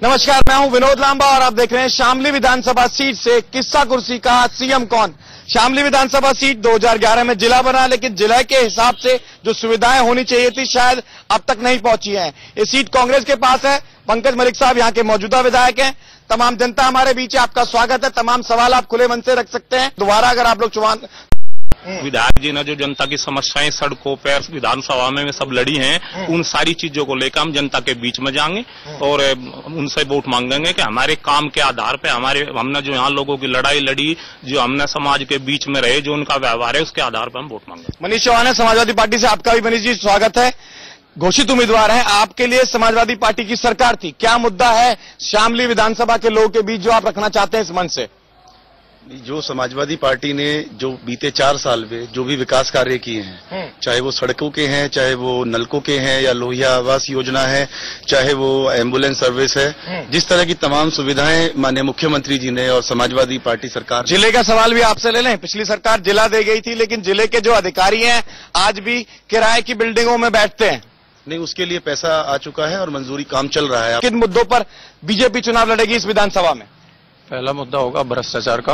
नमस्कार, मैं हूं विनोद लांबा और आप देख रहे हैं शामली विधानसभा सीट से किस्सा कुर्सी का सीएम कौन। शामली विधानसभा सीट 2011 में जिला बना, लेकिन जिला के हिसाब से जो सुविधाएं होनी चाहिए थी शायद अब तक नहीं पहुंची हैं। ये सीट कांग्रेस के पास है। पंकज मलिक साहब यहाँ के मौजूदा विधायक हैं। तमाम जनता हमारे बीच है, आपका स्वागत है। तमाम सवाल आप खुले मन से रख सकते हैं। दोबारा अगर आप लोग चुनाव विधायक जी ने जो जनता की समस्याएं सड़कों पर विधानसभा में सब लड़ी हैं, उन सारी चीजों को लेकर हम जनता के बीच में जाएंगे और उनसे वोट मांगेंगे कि हमारे काम के आधार पे हमने जो यहाँ लोगों की लड़ाई लड़ी, जो हमने समाज के बीच में रहे, जो उनका व्यवहार है, उसके आधार पर हम वोट मांगेंगे। मनीष चौहान है समाजवादी पार्टी से। आपका भी मनीष जी स्वागत है। घोषित उम्मीदवार हैं। आपके लिए समाजवादी पार्टी की सरकार थी, क्या मुद्दा है शामली विधानसभा के लोगों के बीच जो आप रखना चाहते हैं इस मंच से? जो समाजवादी पार्टी ने जो बीते 4 साल में जो भी विकास कार्य किए हैं, चाहे वो सड़कों के हैं, चाहे वो नलकों के हैं, या लोहिया आवास योजना है, चाहे वो एम्बुलेंस सर्विस है, जिस तरह की तमाम सुविधाएं माननीय मुख्यमंत्री जी ने और समाजवादी पार्टी सरकार। जिले का सवाल भी आपसे ले लें। पिछली सरकार जिला दे गई थी, लेकिन जिले के जो अधिकारी हैं आज भी किराए की बिल्डिंगों में बैठते हैं। नहीं, उसके लिए पैसा आ चुका है और मंजूरी काम चल रहा है। किन मुद्दों पर बीजेपी चुनाव लड़ेगी इस विधानसभा में? पहला मुद्दा होगा भ्रष्टाचार का।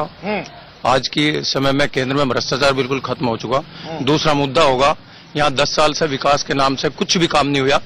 आज के समय में केंद्र में भ्रष्टाचार बिल्कुल खत्म हो चुका। दूसरा मुद्दा होगा, यहाँ 10 साल से विकास के नाम से कुछ भी काम नहीं हुआ।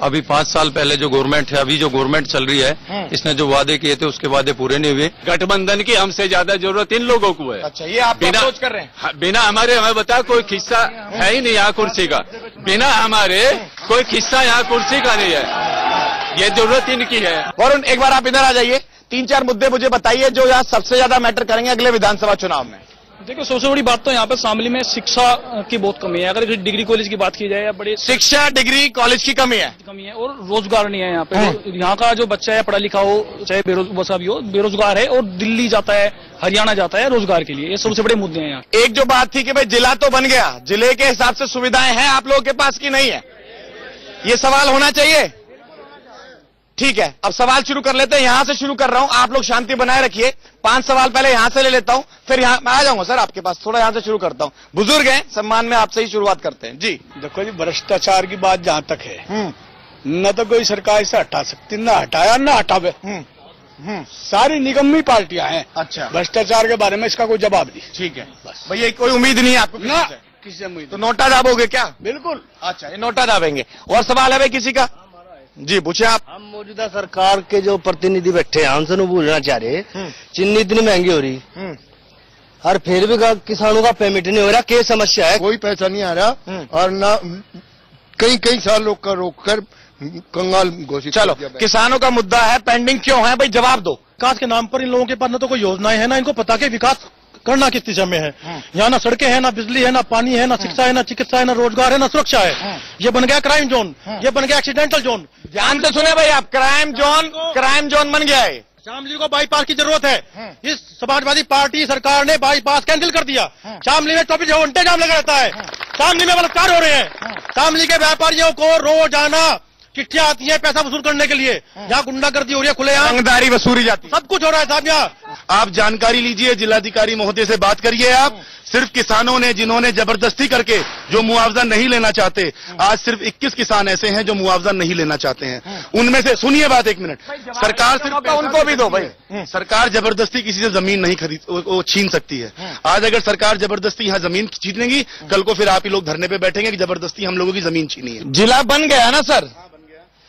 अभी 5 साल पहले जो गवर्नमेंट है, अभी जो गवर्नमेंट चल रही है, इसने जो वादे किए थे उसके वादे पूरे नहीं हुए। गठबंधन की हमसे ज्यादा जरूरत इन लोगों को है। अच्छा, ये आप सोच कर रहे हैं? बिना हमें बता कोई किस्सा है ही नहीं यहाँ कुर्सी का। बिना हमारे कोई किस्सा यहाँ कुर्सी का नहीं है। ये जरूरत इनकी है। वरुण, एक बार आप इधर आ जाइए। 3-4 मुद्दे मुझे बताइए जो यहाँ सबसे ज्यादा मैटर करेंगे अगले विधानसभा चुनाव में। देखिए, सबसे बड़ी बात तो यहाँ पे शामली में शिक्षा की बहुत कमी है। अगर डिग्री कॉलेज की बात की जाए या बड़ी शिक्षा डिग्री कॉलेज की कमी है और रोजगार नहीं है यहाँ पे। यहाँ का जो बच्चा है पढ़ा लिखा हो, चाहे बेरोजगार है और दिल्ली जाता है, हरियाणा जाता है रोजगार के लिए। ये सबसे बड़े मुद्दे हैं यहाँ। एक जो बात थी कि भाई जिला तो बन गया, जिले के हिसाब से सुविधाएं हैं आप लोगों के पास की नहीं है, ये सवाल होना चाहिए। ठीक है, अब सवाल शुरू कर लेते हैं। यहां से शुरू कर रहा हूं, आप लोग शांति बनाए रखिए। 5 सवाल पहले यहां से ले लेता हूं, फिर यहां मैं आ जाऊंगा सर आपके पास। थोड़ा यहां से शुरू करता हूं। बुजुर्ग हैं, सम्मान में आपसे ही शुरुआत करते हैं जी। देखो जी, भ्रष्टाचार की बात जहां तक है, न तो कोई सरकार इसे हटा सकती, न हटाया न हटावे। सारी निगम्मी पार्टियां हैं। अच्छा, भ्रष्टाचार के बारे में इसका कोई जवाब नहीं। ठीक है, बस भैया कोई उम्मीद नहीं है आपको ना किसी उम्मीद? तो नोटा दाबोगे क्या? बिल्कुल। अच्छा, ये नोटा दाबेंगे। और सवाल है भाई किसी का? जी पूछे आप। हम मौजूदा सरकार के जो प्रतिनिधि बैठे हैं उनसे पूछना चाह रहे, चीनी इतनी महंगी हो रही और फिर भी किसानों का पेमेंट नहीं हो रहा, क्या समस्या है? कोई पैसा नहीं आ रहा और ना कई साल लोग का रोक कर कंगाल घोषित। चलो, किसानों का मुद्दा है, पेंडिंग क्यों है भाई, जवाब दो। विकास के नाम पर इन लोगों के पास न तो कोई योजनाएं है, ना इनको पता कि विकास करना किस दिशा में है। यहाँ ना सड़कें हैं, ना बिजली है, ना पानी है, ना शिक्षा है, ना चिकित्सा है, ना रोजगार है, ना सुरक्षा है। ये बन गया क्राइम जोन, ये बन गया एक्सीडेंटल जोन। ध्यान से सुने भाई आप, क्राइम जोन बन गया है। शामली को बाईपास की जरूरत है। इस समाजवादी पार्टी सरकार ने बाईपास कैंसिल कर दिया। शामली में 24 घंटे जाम लगा रहता है। शामली में बलात्कार हो रहे हैं। शामली के व्यापारियों को रोजाना चिट्ठियां आती है पैसा वसूल करने के लिए। यहाँ गुंडागर्दी हो रही है, खुलेआम रंगदारी वसूली जाती है, सब कुछ हो रहा है साहब। यहाँ आप जानकारी लीजिए, जिलाधिकारी महोदय से बात करिए। आप सिर्फ किसानों ने जिन्होंने जबरदस्ती करके जो मुआवजा नहीं लेना चाहते, आज सिर्फ 21 किसान ऐसे हैं जो मुआवजा नहीं लेना चाहते हैं। उनमें से सुनिए बात 1 मिनट। सरकार सिर्फ उनको भी दो भाई। सरकार जबरदस्ती किसी से जमीन नहीं खरीद वो छीन सकती है। आज अगर सरकार जबरदस्ती यहाँ जमीन छीन लेगी, कल को फिर आप ही लोग धरने पे बैठेंगे कि जबरदस्ती हम लोगों की जमीन छीनी है। जिला बन गया ना सर।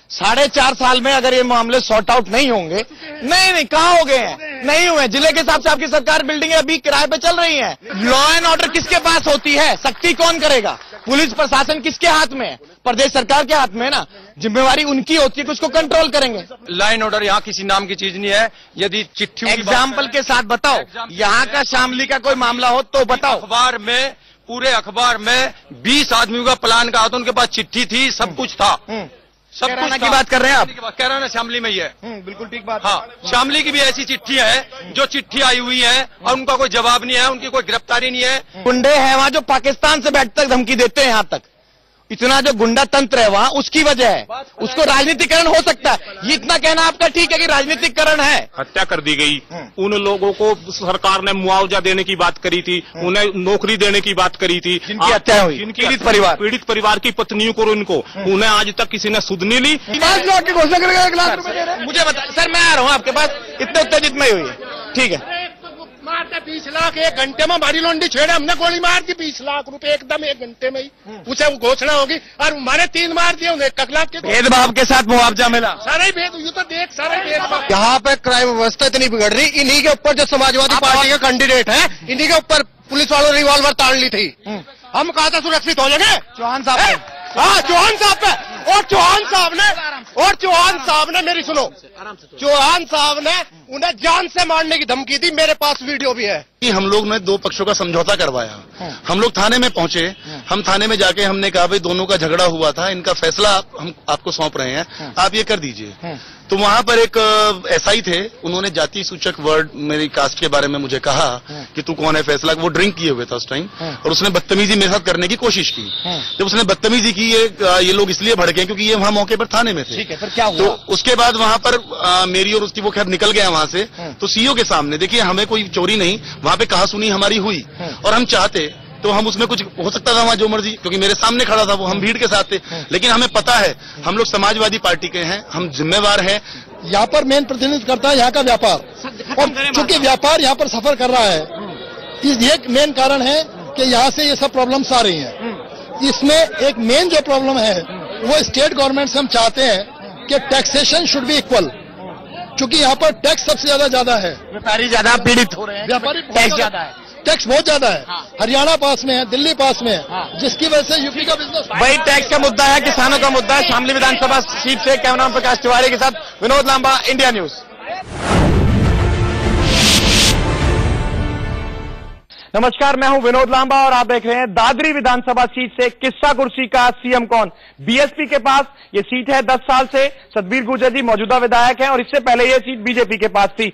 4.5 साल में अगर ये मामले सॉर्ट आउट नहीं होंगे, नहीं कहाँ हो गए हैं, नहीं हुए। जिले के हिसाब से आपकी सरकार बिल्डिंगें अभी किराए पे चल रही हैं। लॉ एंड ऑर्डर किसके पास होती है, सख्ती कौन करेगा? पुलिस प्रशासन किसके हाथ में है? प्रदेश सरकार के हाथ में है ना। जिम्मेवारी उनकी होती है कि उसको कंट्रोल करेंगे। लॉ एंड ऑर्डर यहाँ किसी नाम की चीज नहीं है। यदि चिट्ठी एग्जाम्पल के साथ बताओ, यहाँ का शामली का कोई मामला हो तो बताओ। अखबार में, पूरे अखबार में 20 आदमियों का प्लान का था, उनके पास चिट्ठी थी, सब कुछ था। सब कुछ की बात कर रहे हैं आप? कह रहे हैं शामली में ही है। बिल्कुल ठीक बात। हाँ, शामली की भी ऐसी चिट्ठी है जो चिट्ठी आई हुई है और उनका कोई जवाब नहीं है, उनकी कोई गिरफ्तारी नहीं है। गुंडे हैं वहाँ जो पाकिस्तान से बैठ तक धमकी देते हैं यहाँ तक। इतना जो गुंडा तंत्र है वहां, उसकी वजह है, उसको राजनीतिकरण हो सकता है। ये इतना कहना आपका ठीक है कि राजनीतिकरण है। हत्या कर दी गई, उन लोगों को सरकार ने मुआवजा देने की बात करी थी, उन्हें नौकरी देने की बात करी थी, जिनकी हत्या हुई, जिनकी पीड़ित परिवार की पत्नियों को, उनको उन्हें आज तक किसी ने सुध नहीं ली। 5 लाख की घोषणा करके 1 लाख रुपए दे रहे हैं। मुझे बता सर, मैं आ रहा हूँ आपके पास, इतने उत्तेजित में हुई है, ठीक है। मारते 20 लाख 1 घंटे में, हमारी लोंडी छेड़े, हमने गोली मार दी 20 लाख रुपए एकदम 1 घंटे में ही, उसे घोषणा होगी। और हमारे 3 मार दिए, उन्हें 1 लाख के भेदभाव के साथ मुआवजा मिला, सारा ही भेद, यू तो देख सारा ही भेदभाव। यहाँ पे क्राइम व्यवस्था इतनी बिगड़ रही, इन्हीं के ऊपर जो समाजवादी पार्टी का कैंडिडेट है, इन्हीं के ऊपर पुलिस वालों ने रिवॉल्वर ताड़ ली थी। हम कहा था सुरक्षित हो जाएंगे चौहान साहब, हाँ चौहान साहब पे, और चौहान साहब ने मेरी सुनो, चौहान साहब ने उन्हें जान से मारने की धमकी दी, मेरे पास वीडियो भी है। हम लोग ने 2 पक्षों का समझौता करवाया। हम लोग थाने में पहुंचे, हम थाने में जाके हमने कहा भाई दोनों का झगड़ा हुआ था, इनका फैसला हम आपको सौंप रहे हैं, आप ये कर दीजिए। तो वहां पर एक एसआई थे, उन्होंने जाति सूचक वर्ड मेरी कास्ट के बारे में मुझे कहा कि तू कौन है फैसला, वो ड्रिंक किए हुए था उस टाइम, और उसने बदतमीजी मेरे साथ करने की कोशिश की। जब उसने बदतमीजी की, ये लोग इसलिए भड़के क्योंकि ये वहां मौके पर थाने में थे। ठीक है, फिर क्या हुआ? तो उसके बाद वहां पर मेरी और उसकी, वो खैर निकल गया वहां से, तो सीईओ के सामने देखिए हमें कोई चोरी नहीं, वहां पे कहासुनी हमारी हुई, और हम चाहते तो हम उसमें कुछ हो सकता था वहां जो मर्जी, क्योंकि मेरे सामने खड़ा था वो, हम भीड़ के साथ थे, लेकिन हमें पता है हम लोग समाजवादी पार्टी के हैं, हम जिम्मेवार हैं। यहाँ पर मेन प्रतिनिधित्व करता है यहाँ का व्यापार, और चूंकि व्यापार यहाँ पर सफर कर रहा है, ये मेन कारण है कि यहाँ से ये सब प्रॉब्लम्स आ रही हैं। इसमें एक मेन जो प्रॉब्लम है वो स्टेट गवर्नमेंट से हम चाहते हैं कि टैक्सेशन शुड बी इक्वल, क्योंकि यहाँ पर टैक्स सबसे ज्यादा है, व्यापारी ज्यादा पीड़ित हो रहे हैं, व्यापारी टैक्स ज्यादा है, टैक्स बहुत ज्यादा है। हरियाणा पास में है, दिल्ली पास में है, जिसकी वजह से यूपी का बिजनेस। वही टैक्स का मुद्दा है, किसानों का मुद्दा है। शामली विधानसभा सीट से कैमरामैन प्रकाश तिवारी के साथ विनोद लांबा, इंडिया न्यूज। नमस्कार, मैं हूं विनोद लांबा और आप देख रहे हैं दादरी विधानसभा सीट से किस्सा कुर्सी का सीएम कौन। बीएसपी के पास ये सीट है 10 साल से। सतबीर गुर्जर जी मौजूदा विधायक हैं और इससे पहले ये सीट बीजेपी के पास थी।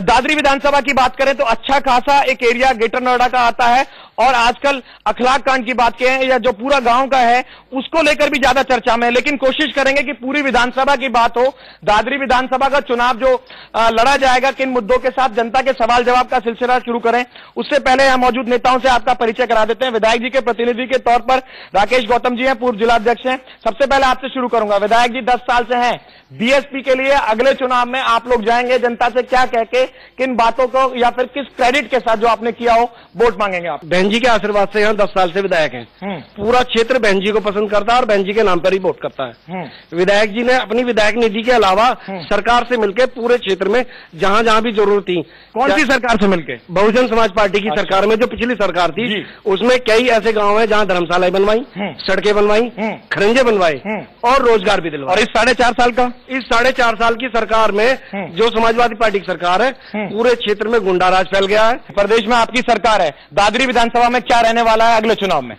दादरी विधानसभा की बात करें तो अच्छा खासा एक एरिया ग्रेटर नोएडा का आता है, और आजकल अखलाक कांड की बात करें या जो पूरा गांव का है उसको लेकर भी ज्यादा चर्चा में है, लेकिन कोशिश करेंगे कि पूरी विधानसभा की बात हो। दादरी विधानसभा का चुनाव जो लड़ा जाएगा, किन मुद्दों के साथ, जनता के सवाल जवाब का सिलसिला शुरू करें। उससे पहले मौजूद नेताओं से आपका परिचय करा देते हैं। विधायक जी के प्रतिनिधि के तौर पर राकेश गौतम जी हैं, पूर्व जिलाध्यक्ष हैं। सबसे पहले आपसे शुरू करूंगा। विधायक जी 10 साल से हैं बीएसपी के लिए, अगले चुनाव में आप लोग जाएंगे, जनता से क्या कह के, किन बातों को या फिर किस क्रेडिट के साथ जो आपने किया हो वोट मांगेंगे आप? बहन जी के आशीर्वाद से यहाँ 10 साल से विधायक हैं। पूरा क्षेत्र बहन जी को पसंद करता है और बहन जी के नाम पर ही वोट करता है। विधायक जी ने अपनी विधायक निधि के अलावा सरकार से मिलकर पूरे क्षेत्र में जहाँ जहाँ भी जरूरत थी। कौन सी सरकार से मिलकर? बहुजन समाज पार्टी की सरकार में, जो पिछली सरकार थी, उसमें कई ऐसे गाँव है जहाँ धर्मशालाएं बनवाई, सड़कें बनवाई, खरंजे बनवाए और रोजगार भी दिलवाए। और इस 4.5 साल का, इस 4.5 साल की सरकार में जो समाजवादी पार्टी की सरकार है, पूरे क्षेत्र में गुंडाराज फैल गया है। प्रदेश में आपकी सरकार है, दादरी विधानसभा में क्या रहने वाला है अगले चुनाव में?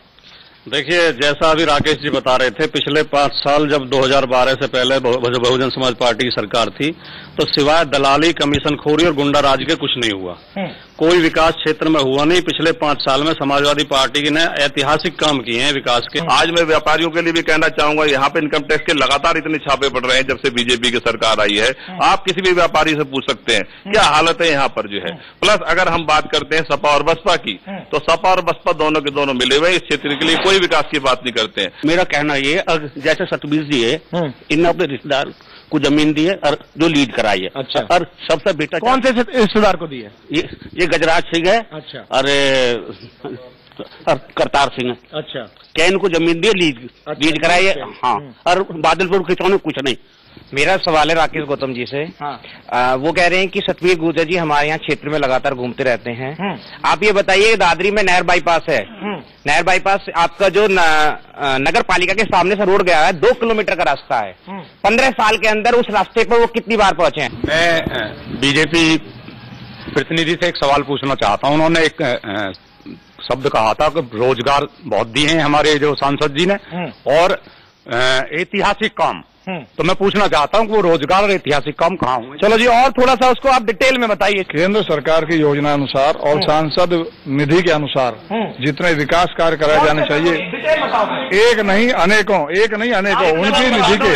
देखिए, जैसा अभी राकेश जी बता रहे थे, पिछले 5 साल जब 2012 से पहले बहुजन समाज पार्टी की सरकार थी, तो सिवाय दलाली, कमीशनखोरी और गुंडाराज के कुछ नहीं हुआ। कोई विकास क्षेत्र में हुआ नहीं। पिछले 5 साल में समाजवादी पार्टी ने ऐतिहासिक काम किए हैं विकास के। आज मैं व्यापारियों के लिए भी कहना चाहूंगा, यहाँ पे इनकम टैक्स के लगातार इतने छापे पड़ रहे हैं जब से बीजेपी की सरकार आई है। आप किसी भी व्यापारी से पूछ सकते हैं क्या हालत है यहाँ पर जो है। प्लस अगर हम बात करते हैं सपा और बसपा की, तो सपा और बसपा दोनों के दोनों मिले हुए इस क्षेत्र के लिए कोई विकास की बात नहीं करते हैं। मेरा कहना ये, जैसे सतबीर जी है, इन्होंने अपने रिश्तेदार को जमीन दी है और जो लीड कराई है। अच्छा। और सबसे बेटा कौन से रिश्तेदार को दी है? ये गजराज सिंह है। अच्छा। और करतार सिंह है। अच्छा। क्या इनको जमीन दी है, लीड कराई है। हाँ। और बादलपुर खिंचौने कुछ नहीं। मेरा सवाल है राकेश गौतम जी से। हाँ। वो कह रहे हैं कि सतबीर गुर्जर जी हमारे यहाँ क्षेत्र में लगातार घूमते रहते हैं। आप ये बताइए, दादरी में नहर बाईपास है। नहर बाईपास आपका जो नगर पालिका के सामने से रोड गया है, 2 किलोमीटर का रास्ता है। 15 साल के अंदर उस रास्ते पर वो कितनी बार पहुंचे हैं? मैं बीजेपी प्रतिनिधि से एक सवाल पूछना चाहता हूँ। उन्होंने एक शब्द कहा था कि रोजगार बहुत दिए हैं हमारे जो सांसद जी ने, और ऐतिहासिक काम तो मैं पूछना चाहता हूँ कि वो रोजगार और ऐतिहासिक काम कहाँ हुए। चलो जी, और थोड़ा सा उसको आप डिटेल में बताइए। केंद्र सरकार की योजना अनुसार और सांसद निधि के अनुसार जितने विकास कार्य कराए जाने चाहिए, एक नहीं अनेकों उनकी निधि के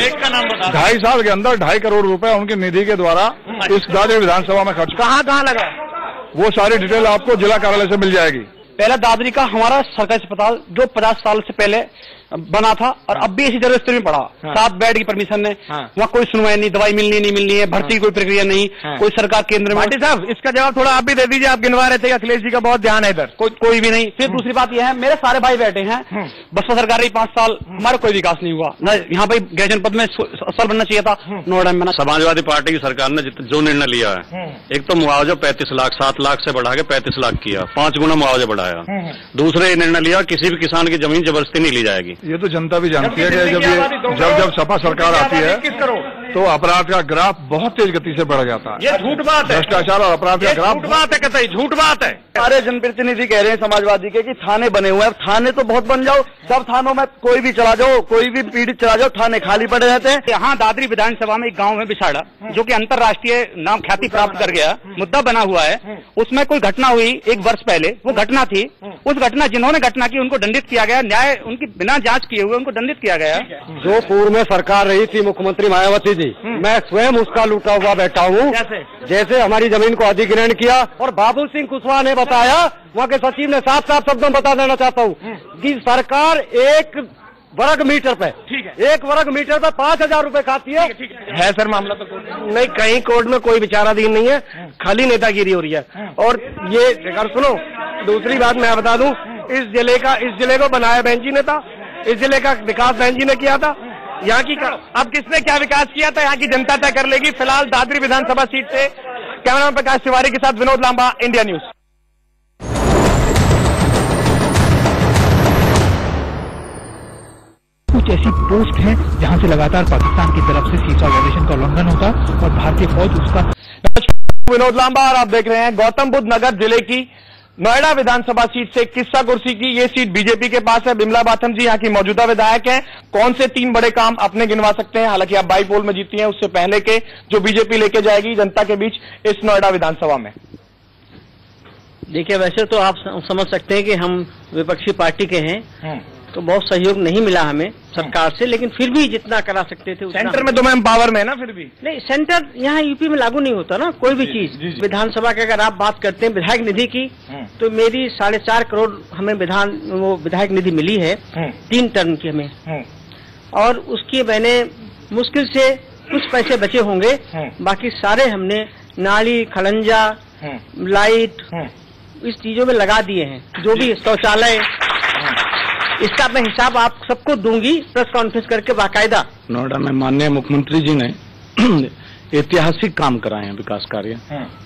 2.5 साल के अंदर 2.5 करोड़ रुपए उनकी निधि के द्वारा इस दादरी विधानसभा में खर्च। कहाँ लगा? वो सारी डिटेल आपको जिला कार्यालय से मिल जाएगी। पहला दादरी का हमारा सरकारी अस्पताल जो 50 साल से पहले बना था और अब भी इसी जगह स्थिति में पड़ा। 7 बेड की परमिशन है, वहाँ कोई सुनवाई नहीं, दवाई मिलनी नहीं मिलनी है, भर्ती की कोई प्रक्रिया नहीं, कोई सरकार केंद्र में। भाटी साहब, इसका जवाब थोड़ा आप भी दे दीजिए, आप गिनवा रहे थे अखिलेश जी का बहुत ध्यान है इधर। कोई भी नहीं। फिर दूसरी बात यह है, मेरे सारे भाई बैठे हैं, बसपा सरकार रही 5 साल, हमारा कोई विकास नहीं हुआ न। यहाँ पे गृह जनपद में अस्पताल बनना चाहिए था, नोएडा में बना। समाजवादी पार्टी की सरकार ने जो निर्णय लिया है, एक तो मुआवजा 35 लाख 7 लाख से बढ़ा के 35 लाख किया, 5 गुना मुआवजा बढ़ाया। दूसरा ये निर्णय लिया किसी भी किसान की जमीन जबरदस्ती नहीं ली जाएगी। ये तो जनता भी जानती है कि जब सपा सरकार आती है तो अपराध का ग्राफ बहुत तेज गति से बढ़ जाता है। ये झूठ बात है, भ्रष्टाचार और अपराध का ग्राफ झूठ बात है, कतई झूठ बात है। सारे जनप्रतिनिधि कह रहे हैं समाजवादी के कि थाने बने हुए हैं, थाने तो बहुत बन जाओ, सब थानों में कोई भी चला जाओ, कोई भी पीड़ित चला जाओ, थाने खाली पड़े रहते हैं। यहाँ दादरी विधानसभा में एक गांव में बिछाड़ा, जो कि अंतर्राष्ट्रीय नाम ख्याति प्राप्त कर गया, मुद्दा बना हुआ है। उसमें कोई घटना हुई 1 वर्ष पहले, वो घटना थी, उस घटना जिन्होंने घटना की उनको दंडित किया गया, न्याय उनकी बिना जांच किए हुए उनको दंडित किया गया। जो पूर्व में सरकार रही थी मुख्यमंत्री मायावती जी, मैं स्वयं उसका लूटा हुआ बैठा हूँ। जैसे हमारी जमीन को अधिग्रहण किया और बाबुल सिंह कुशवाहा ने बताया, वहाँ के सचिव ने साफ शब्दों में बता देना चाहता हूँ कि सरकार 1 वर्ग मीटर पे 1 वर्ग मीटर पे 5,000 रुपए खाती है सर मामला तो नहीं, कहीं कोर्ट में कोई विचाराधीन नहीं है, खाली नेतागिरी हो रही है। और ये अगर सुनो, दूसरी बात मैं बता दूं, इस जिले को बनाया बहन जी ने था, इस जिले का विकास बहन जी ने किया था। यहाँ की अब किसने क्या विकास किया था यहाँ की जनता तय कर लेगी। फिलहाल दादरी विधानसभा सीट से कैमरामैन प्रकाश तिवारी के साथ विनोद लांबा, इंडिया न्यूज। कुछ ऐसी पोस्ट हैं जहां से लगातार पाकिस्तान की तरफ से सीज़फायर वायलेशन का उल्लंघन होता और भारतीय फौज उसका। विनोद लांबा और आप देख रहे हैं गौतम बुद्ध नगर जिले की नोएडा विधानसभा सीट से किस्सा कुर्सी की ये सीट बीजेपी के पास है। बिमला बाथम जी यहाँ की मौजूदा विधायक हैं। कौन से 3 बड़े काम अपने गिनवा सकते हैं? हालांकि आप बाई पोल में जीती हैं, उससे पहले के जो बीजेपी लेके जाएगी जनता के बीच इस नोएडा विधानसभा में। देखिए, वैसे तो आप समझ सकते हैं कि हम विपक्षी पार्टी के हैं, तो बहुत सहयोग नहीं मिला हमें सरकार से, लेकिन फिर भी जितना करा सकते थे। सेंटर में तो मैम पावर में है ना, फिर भी नहीं, सेंटर यहाँ यूपी में लागू नहीं होता ना कोई भी चीज। विधानसभा की अगर आप बात करते हैं विधायक निधि की, तो मेरी 4.5 करोड़ हमें विधायक निधि मिली है 3 टर्म की हमें, और उसकी मैंने मुश्किल से कुछ पैसे बचे होंगे, बाकी सारे हमने नाली, खलंजा, लाइट, इस चीजों में लगा दिए हैं। जो भी शौचालय, इसका मैं हिसाब आप सबको दूंगी प्रेस कॉन्फ्रेंस करके बाकायदा। नोएडा में माननीय मुख्यमंत्री जी ने ऐतिहासिक काम कराए हैं, विकास कार्य,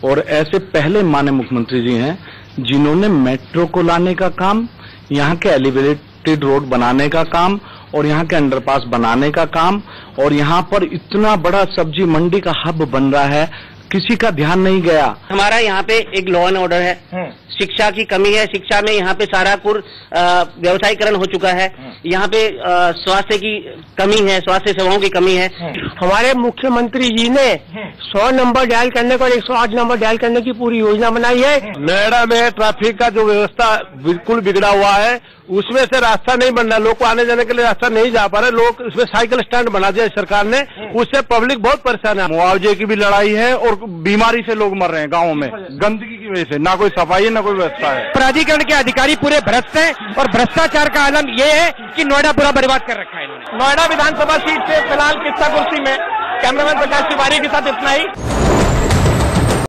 और ऐसे पहले माननीय मुख्यमंत्री जी हैं जिन्होंने मेट्रो को लाने का काम, यहाँ के एलिवेटेड रोड बनाने का काम और यहाँ के अंडरपास बनाने का काम, और यहाँ पर इतना बड़ा सब्जी मंडी का हब बन रहा है, किसी का ध्यान नहीं गया। हमारा यहाँ पे एक लॉ एंड ऑर्डर है, शिक्षा की कमी है, शिक्षा में यहाँ पे सारा व्यवसायीकरण हो चुका है, यहाँ पे स्वास्थ्य की कमी है, स्वास्थ्य सेवाओं की कमी है। हमारे मुख्यमंत्री जी ने 100 नंबर डायल करने को और 108 नंबर डायल करने की पूरी योजना बनाई है। नोएडा में ट्रैफिक का जो व्यवस्था बिल्कुल बिगड़ा हुआ है, उसमें से रास्ता नहीं बन रहा, लोग को आने जाने के लिए रास्ता नहीं जा पा रहे, लोग उसमें साइकिल स्टैंड बना दिया सरकार ने, उससे पब्लिक बहुत परेशान है। मुआवजे की भी लड़ाई है और बीमारी से लोग मर रहे हैं गाँव में, गंदगी की वजह से, ना कोई सफाई है ना कोई व्यवस्था है। प्राधिकरण के अधिकारी पूरे भ्रष्ट हैं और भ्रष्टाचार का आलम ये है कि नोएडा पूरा बर्बाद कर रखा है इन्होंने। नोएडा विधानसभा सीट से फिलहाल किस्सा कुर्सी में कैमरामैन प्रकाश तिवारी के साथ इतना ही।